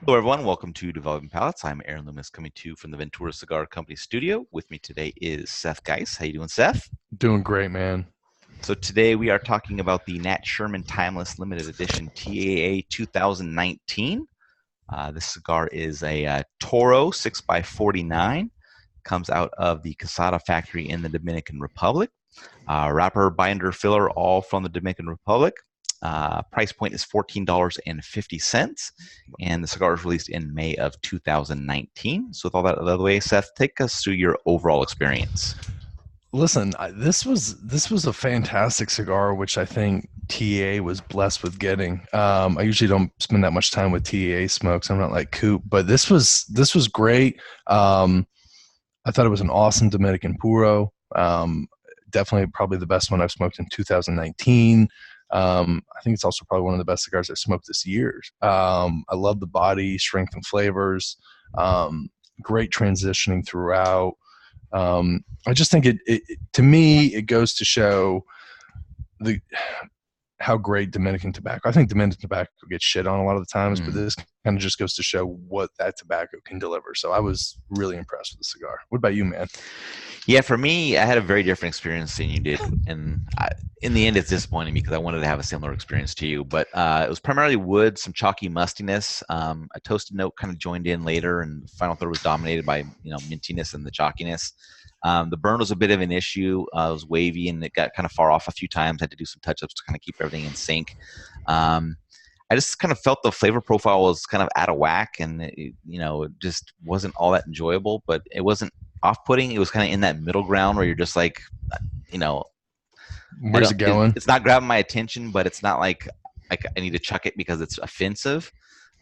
Hello, everyone. Welcome to Developing Palates. I'm Aaron Loomis, coming to you from the Ventura Cigar Company studio. With me today is Seth Geis. How you doing, Seth? Doing great, man. So today we are talking about the Nat Sherman Timeless Limited Edition TAA 2019. This cigar is a Toro 6x49. Comes out of the Casada factory in the Dominican Republic. Wrapper, binder, filler, all from the Dominican Republic. Price point is $14.50, and the cigar was released in May of 2019. So with all that out of the way, Seth, take us through your overall experience. Listen, this was a fantastic cigar, which I think TAA was blessed with getting. I usually don't spend that much time with TAA smokes. I'm not like Coop, but this was great. I thought it was an awesome Dominican puro. Definitely, probably the best one I've smoked in 2019. I think it's also probably one of the best cigars I've smoked this year. I love the body, strength, and flavors. Great transitioning throughout. I just think to me, it goes to show the how great Dominican tobacco. I think Dominican tobacco gets shit on a lot of the times, but this kind of just goes to show what that tobacco can deliver. So I was really impressed with the cigar. What about you, man? Yeah, for me, I had a very different experience than you did, and in the end, it's disappointing because I wanted to have a similar experience to you. But it was primarily wood, some chalky mustiness. A toasted note kind of joined in later, and the final third was dominated by mintiness and the chalkiness. The burn was a bit of an issue. It was wavy, and it got kind of far off a few times. Had to do some touch-ups to kind of keep everything in sync. I just kind of felt the flavor profile was kind of out of whack, and it just wasn't all that enjoyable. But it wasn't off-putting. It was kind of in that middle ground where you're just like, you know, Where's it going? it's not grabbing my attention, but it's not like I need to chuck it because it's offensive.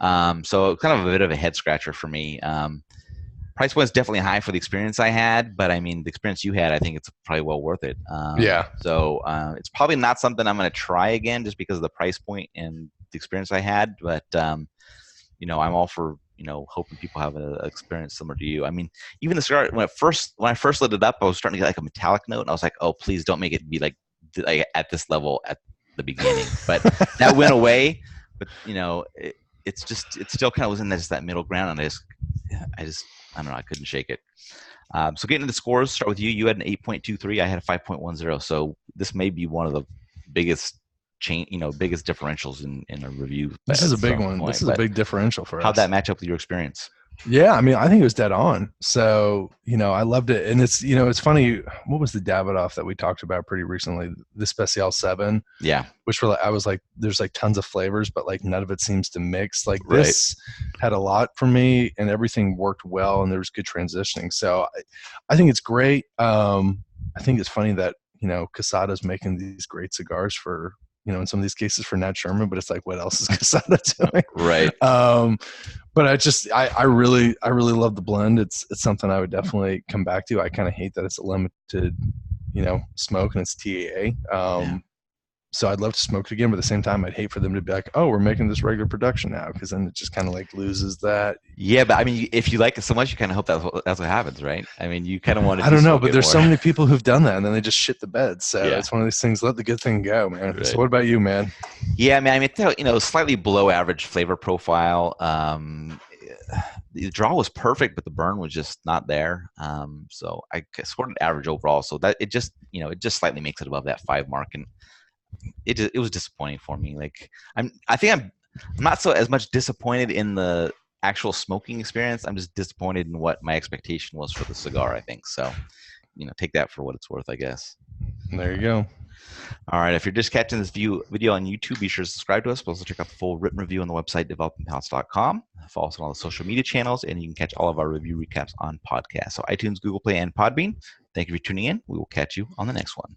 So kind of a bit of a head scratcher for me. Price point is definitely high for the experience I had, but I mean, the experience you had, I think it's probably well worth it. Yeah. So it's probably not something I'm going to try again just because of the price point and the experience I had. But I'm all for hoping people have an experience similar to you. I mean, even the cigar when I first lit it up, I was starting to get like a metallic note, and I was like, oh, please don't make it be like at this level at the beginning. But that went away. But it still kind of was in just that middle ground, and I don't know, I couldn't shake it. So getting to the scores, start with you. You had an 8.23. I had a 5.10. So this may be one of the biggest biggest differentials in a review. This is a big one. Point. This is a big differential for us. How'd that match up with your experience? Yeah, I mean, I think it was dead on. So, I loved it. And it's funny. What was the Davidoff that we talked about pretty recently? The Special 7. Yeah. Which I was like, there's like tons of flavors, but like none of it seems to mix. Like Right. this had a lot for me, and everything worked well, and there was good transitioning. So I think it's great. I think it's funny that, Casada's making these great cigars for, in some of these cases for Nat Sherman, but it's like, what else is Casada doing? Right. But I really love the blend. It's something I would definitely come back to. I kind of hate that it's a limited, smoke, and it's TAA. So I'd love to smoke it again, but at the same time, I'd hate for them to be like, oh, we're making this regular production now, because then it just kind of like loses that. Yeah, but I mean, if you like it so much, you kind of hope that's what happens, right? I mean, you kind of want to. I don't know, but there's so many people who've done that, and then they just shit the bed. So Yeah. it's one of these things. Let the good thing go, man. Right. So what about you, man? Yeah, I mean, slightly below average flavor profile. The draw was perfect, but the burn was just not there. So I scored an average overall. So that it just slightly makes it above that 5 mark, and it was disappointing for me. Like I think I'm not so as much disappointed in the actual smoking experience. I'm just disappointed in what my expectation was for the cigar, I think. So, take that for what it's worth, I guess. There you go. All right. If you're just catching this video on YouTube, be sure to subscribe to us. But also check out the full written review on the website, developingpalates.com. Follow us on all the social media channels, and you can catch all of our review recaps on podcasts. So iTunes, Google Play, and Podbean. Thank you for tuning in. We will catch you on the next one.